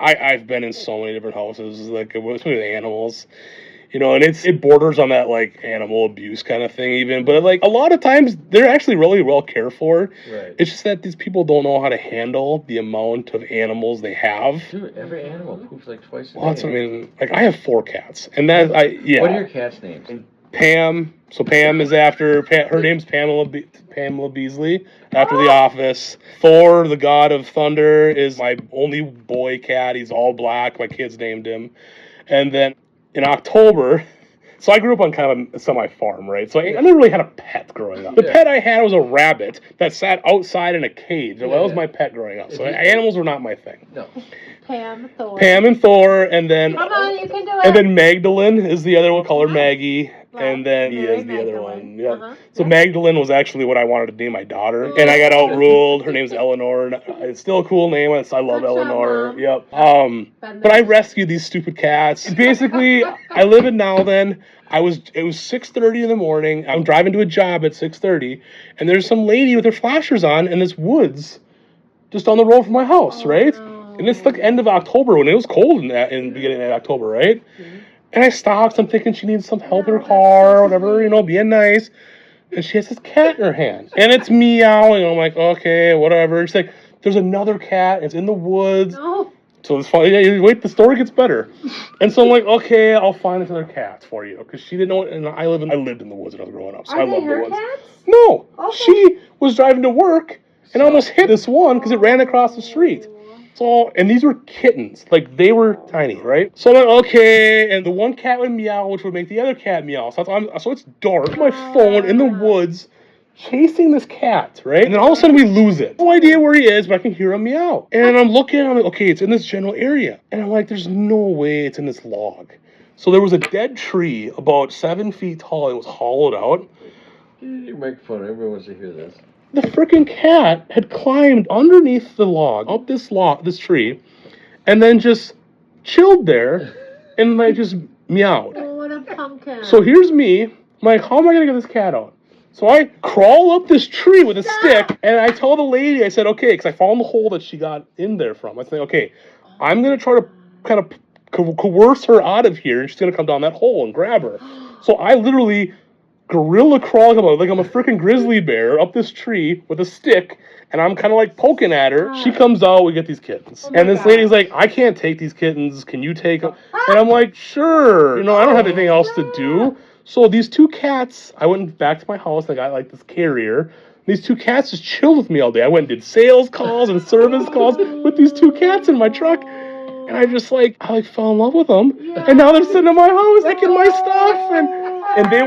I've been in so many different houses, like with animals. And it borders on that like animal abuse kind of thing even, but like a lot of times they're actually really well cared for. Right. It's just that these people don't know how to handle the amount of animals they have. Dude, every animal poops like twice a day. Well, that's, I mean, like I have 4 cats, and that yeah. What are your cats' names? Pam. So Pam is after her name's Pamela Beasley after The Office. Thor, the god of thunder, is my only boy cat. He's all black. My kids named him, and then in October, so I grew up on kind of a semi-farm, right? So I never really had a pet growing up. The pet I had was a rabbit that sat outside in a cage. That was my pet growing up. So animals were not my thing. No. Pam and Thor, and then Come on, you can do it. And then Magdalene is the other one, called her Maggie. And then Mia is the other one. Yeah. So Magdalene was actually what I wanted to name my daughter, and I got outruled. Her name's Eleanor. And it's still a cool name. I love Eleanor. Yep. But I rescued these stupid cats. And basically, I live in Nowthen. It was 6:30 in the morning. I'm driving to a job at 6:30, and there's some lady with her flashers on in this woods, just down the road from my house, right? And it's like end of October when it was cold in the beginning of October, right? And I stopped. I'm thinking she needs some help in her car or whatever, being nice. And she has this cat in her hand. And it's meowing. I'm like, okay, whatever. She's like, there's another cat. It's in the woods. No. So it's funny. Yeah, wait, the story gets better. And so I'm like, okay, I'll find this other cat for you. Because she didn't know it. And I lived in the woods when I was growing up. So I love the woods. Cats? No. Okay. She was driving to work and almost hit this one because it ran across the street. So, and these were kittens, like they were tiny, right? So I'm like, okay, and the one cat would meow, which would make the other cat meow. So it's dark, my phone in the woods, chasing this cat, right? And then all of a sudden we lose it. No idea where he is, but I can hear him meow. And I'm looking, I'm like, okay, it's in this general area. And I'm like, there's no way it's in this log. So there was a dead tree about 7 feet tall. It was hollowed out. Your microphone, everyone wants to hear this. The freaking cat had climbed underneath the log, up this tree, and then just chilled there, and like just meowed. Oh, what a pumpkin. So here's me. I'm like, how am I gonna get this cat out? So I crawl up this tree with a stick, and I tell the lady, I said, okay, because I found the hole that she got in there from. I said, okay, I'm gonna try to kind of coerce her out of here, and she's gonna come down that hole and grab her. So I literally gorilla crawl like I'm a freaking grizzly bear up this tree with a stick, and I'm kind of like poking at her. She comes out, we get these kittens. And this lady's like, I can't take these kittens. Can you take them? And I'm like, sure. I don't have anything else to do. So these 2 cats, I went back to my house and I got like this carrier. These 2 cats just chilled with me all day. I went and did sales calls and service calls with these 2 cats in my truck. And I fell in love with them. Yeah. And now they're sitting in my house, taking my stuff. And they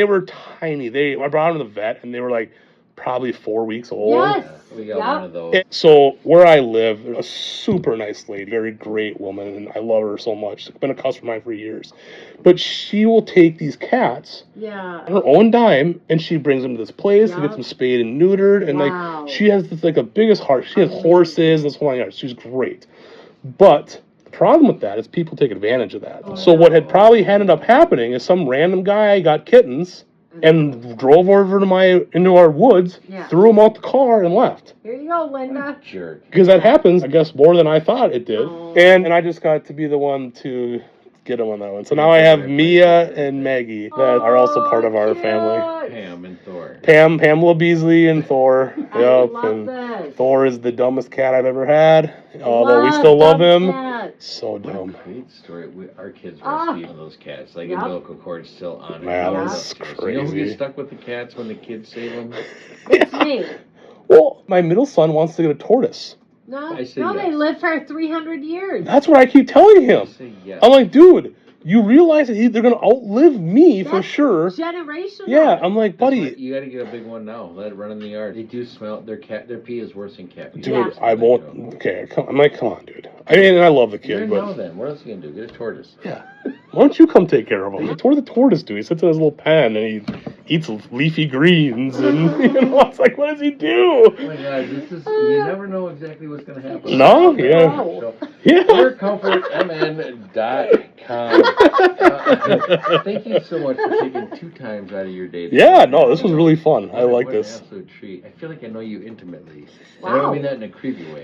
were tiny. I brought them to the vet, and they were like probably 4 weeks old. Yes. We got one of those. And so where I live, there's a super nice lady, very great woman, and I love her so much. She's been a customer of mine for years. But she will take these cats on her own dime, and she brings them to this place and gets them spayed and neutered. And like she has this like the biggest heart. She has horses and this whole nine yards. She's great. But the problem with that is people take advantage of that. So what had probably ended up happening is some random guy got kittens and drove over into our woods, threw them out the car, and left. Here you go, Linda. Jerk. Because that happens, I guess, more than I thought it did. And I just got to be the one to get them on that one. So now I have Mia and Maggie that are also part of our family. Pam and Thor. Pamela Beasley and Thor. And this. Thor is the dumbest cat I've ever had, although we still love him. So dumb. What a great story. Our kids rescued those cats. Like umbilical cord still on it. Man, that's crazy. You know who gets stuck with the cats when the kids save them? It's me. Well, my middle son wants to get a tortoise. No, yes. they live for 300 years. That's what I keep telling him. Yes. I'm like, dude, you realize that they're going to outlive me for sure. Generational. Yeah, I'm like, buddy. You got to get a big one now. Let it run in the yard. They do smell their pee is worse than cat pee. Dude, I won't. Okay, I'm like, come on, dude. I mean, I love the kid, but. Now then, what else are you going to do? Get a tortoise. Yeah. Why don't you come take care of him? What does the tortoise do? He sits in his little pen and he eats leafy greens and it's like, what does he do? Oh my God, you never know exactly what's going to happen. No? Yeah. Yeah. ClearComfortMN.com. Thank you so much for taking 2 times out of your day. Yeah, no, this was really fun. I like this. What an absolute treat. I feel like I know you intimately. Wow. I don't mean that in a creepy way.